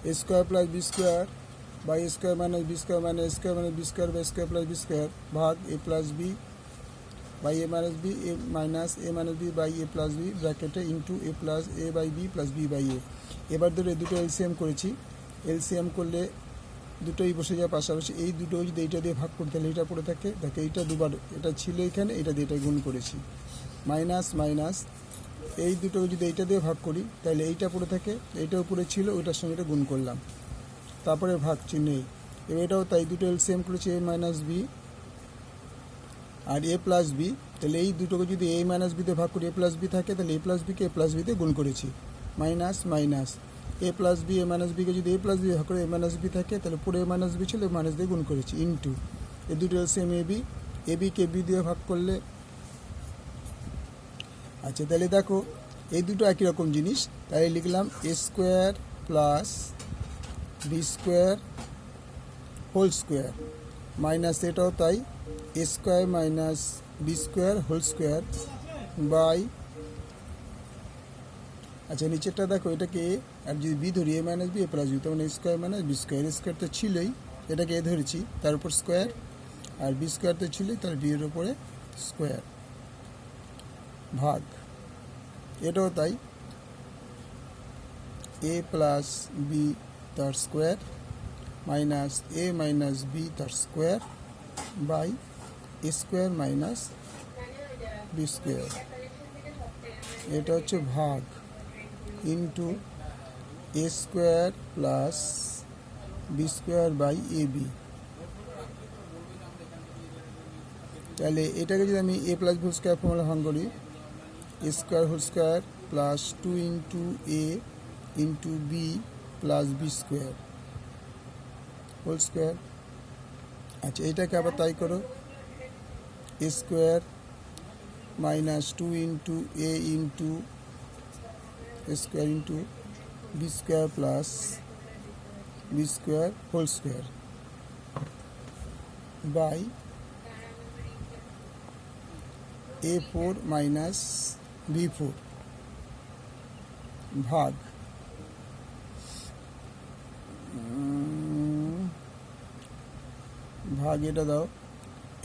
A square plus b square by a square minus b square minus a square minus b square by square plus b square ভাগ a plus b by a minus b a minus a minus b by a plus b ব্র্যাকেটে into a plus a by b plus b by a. এবার ধরে দুটো LCM করেছি, LCM করলে দুটোই বসে যায় পাশাপাশি। এই দুটো যদি এইটা দিয়ে ভাগ করতে তাহলে এইটা পড়ে থাকে, দেখো এইটা দুবার এটা ছিল এখানে, এটা দিয়ে এটা গুণ করেছি, মাইনাস মাইনাস এই দুটো যদি এইটা দিয়ে ভাগ করি তাহলে এইটা পড়ে থাকে, এইটা উপরে ছিল ওইটার সঙ্গে এটা গুণ করলাম, তারপরে ভাগ চিহ্ন এই। এবার এটাও তাই, দুটো এলসিএম করেছি এ মাইনাস বি আর এ প্লাস বি, তাহলে এই দুটোকে যদি এ মাইনাস বিতে ভাগ করি এ প্লাস বি থাকে, তাহলে এ প্লাস বিকে এ প্লাস বিতে গুণ করেছি, minus minus A plus B a minus বিকে যদি এ প্লাস বি ভাগ করে এ মাইনাস বি থাকে, তাহলে পুরো এ মাইনাস বি ছিল এ মাইনাস দিয়ে গুণ করেছি ইন্টু এই দুটো এলসিএম এ বিকে বি দিয়ে ভাগ করলে। আচ্ছা তাহলে দেখো এই দুটো একই রকম জিনিস, তাই লিখলাম a square plus b square whole square minus এটাও তাই a square minus b square whole square by, আচ্ছা নিচেরটা দেখো এটাকে এ আর যদি বি ধরি a minus b a plus b, তখন a square minus b square, a square তো ছিলই এটাকে এ ধরেছি তার উপর স্কোয়ার, আর বি স্কোয়ার তো ছিলই তার বি এর উপরে স্কোয়ার ভাগ এটাও তাই এ প্লাস বি তার square minus a minus b তার square by a square minus b square, এটা হচ্ছে ভাগ into a square plus b square by a b. তাহলে এটাকে যদি আমি a plus b whole square formula ভাঙ করি, a square whole square plus 2 into a into b plus b square whole square. আচ্ছা এইটাকে আবার তাই করো, a square minus 2 into a into square into b square plus b square whole square by a4 minus b4 ভাগ এটা দাও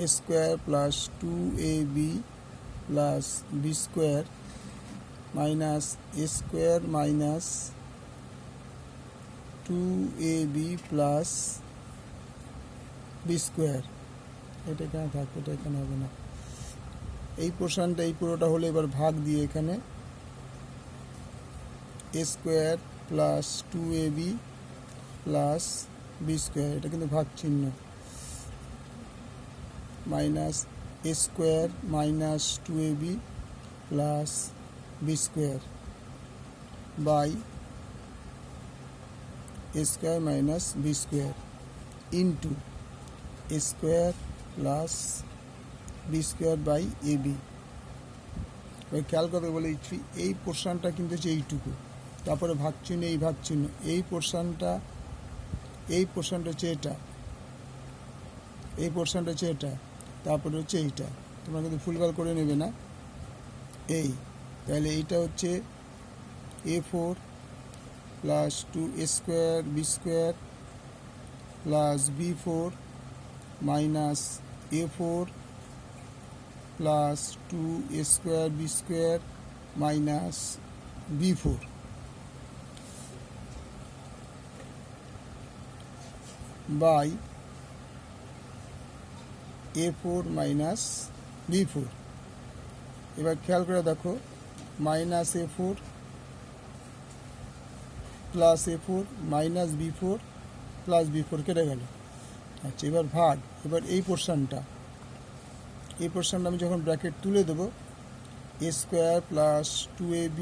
a square plus 2ab plus b square minus a square minus 2ab plus b square, এটা এখানে থাকবে, এটা এখানে হবে না, এই পোর্শনটা এই পুরোটা হলো এবার ভাগ দিয়ে এখানে a square plus 2ab plus b square, এটা কিন্তু ভাগ চিহ্ন, minus a square minus 2ab plus b square by a square minus b square into a square plus b square by a b. এবার খেয়াল করতে বলে এই পোর্শনটা কিন্তু হচ্ছে এইটুকু, তারপরে ভাগ চিহ্ন এই ভাগ চিহ্ন, এই পোর্শনটা হচ্ছে এটা, এই পোর্শনটা হচ্ছে এটা, তারপরে হচ্ছে এইটা, তোমরা কিন্তু ফুলগাল করে নেবে না এই, তাহলে এইটা হচ্ছে a4 plus 2 a square b square plus b4 minus a4 plus 2 a square b square minus b4 by a4 minus b4। এবার খেয়াল করে দেখো minus a4 plus a4 minus b4 plus b4 কেটে গেল। আচ্ছা এবার ভাগ, এবার এই পোর্শনটা আমি যখন ব্র্যাকেট তুলে দেবো a square plus 2ab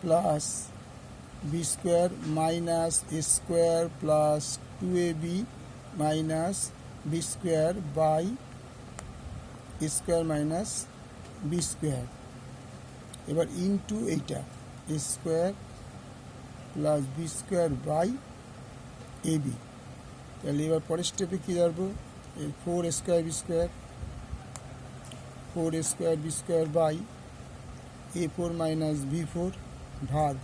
plus b square minus a square plus 2ab minus b square by a square minus b square, এবার ইন্টু এইটা a square plus b square by a b. তাহলে এবার পরের স্টেপে কী দাঁড়াবো, 4 square b square 4 square b square by a4 minus b4 ভাগ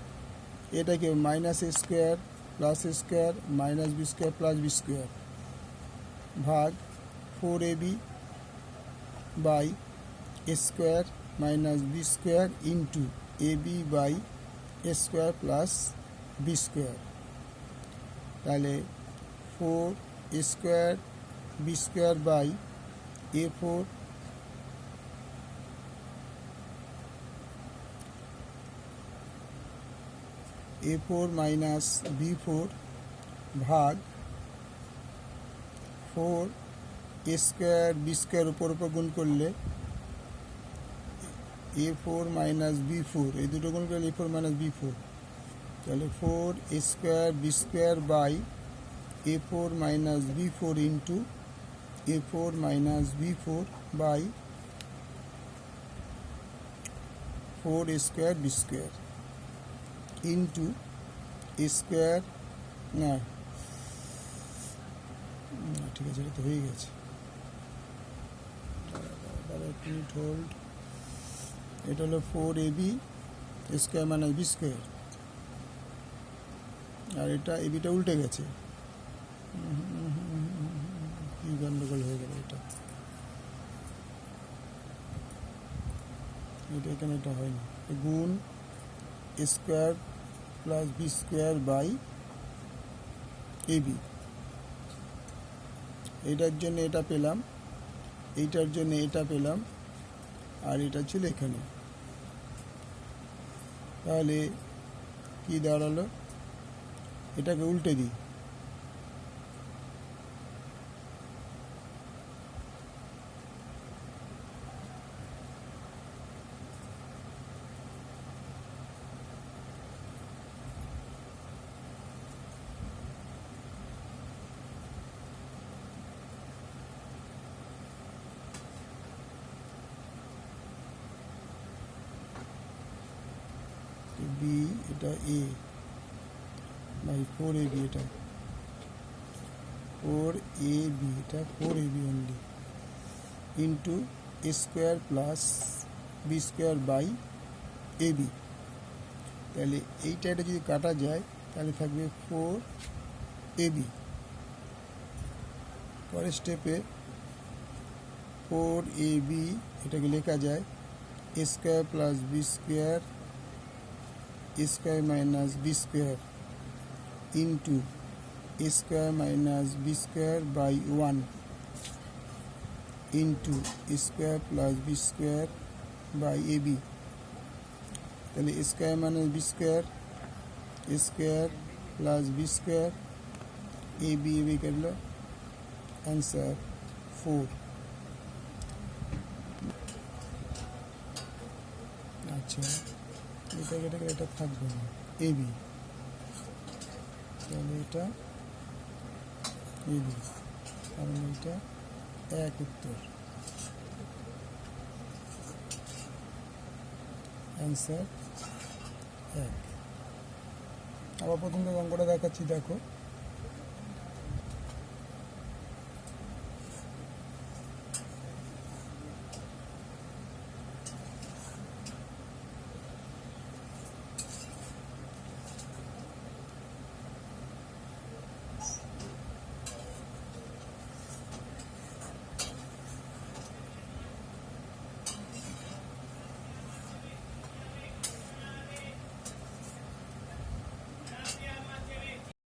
এটাকে minus a square plus a square minus b square plus b square ভাগ 4ab by a square minus b square into ab by a square plus b square. তাহলে 4 square b square by a4 minus b4 ভাগ 4 square b square উপর গুণ করলে a4 minus b4, এই দুটো গুণ করলে a4 মাইনাস b4। তাহলে 4 square b square by a4 minus b4 into a4 minus b4 by 4 square b square into square না ঠিক আছে, এটা তো হয়ে গেছে। হোল্ড, এটা হলো 4ab square minus b square, আর এটা এবিটা উল্টে গেছে, কি গন্ডগোল হয়ে গেল। এটা এখানে এটা হয়নি, গুণ square plus b square by ab. এটার জন্য এটা পেলাম, এইটার জন্য এটা পেলাম, আর এটা ছিল এখানে। তাহলে কি দাঁড়ালো, এটাকে উল্টে দিই, বি এটা এ বাই 4ab, এটা 4ab, এটা 4ab only into square plus b square by AB. তাহলে এইটা এটা যদি কাটা যায় তাহলে থাকবে 4ab। পরের স্টেপে 4ab এটাকে লেখা যায় square plus b square square minus b square into square minus b square by 1 into square plus b square by AB. তাহলে square minus b square square plus b square a b কাটলো, answer 4। আচ্ছা, এটা থাকবে না AB, তাহলে এটা AB, কারণ এটা এক উত্তর, অ্যান্সার 1। আবার প্রথম থেকে অঙ্কটা দেখাচ্ছি, দেখো।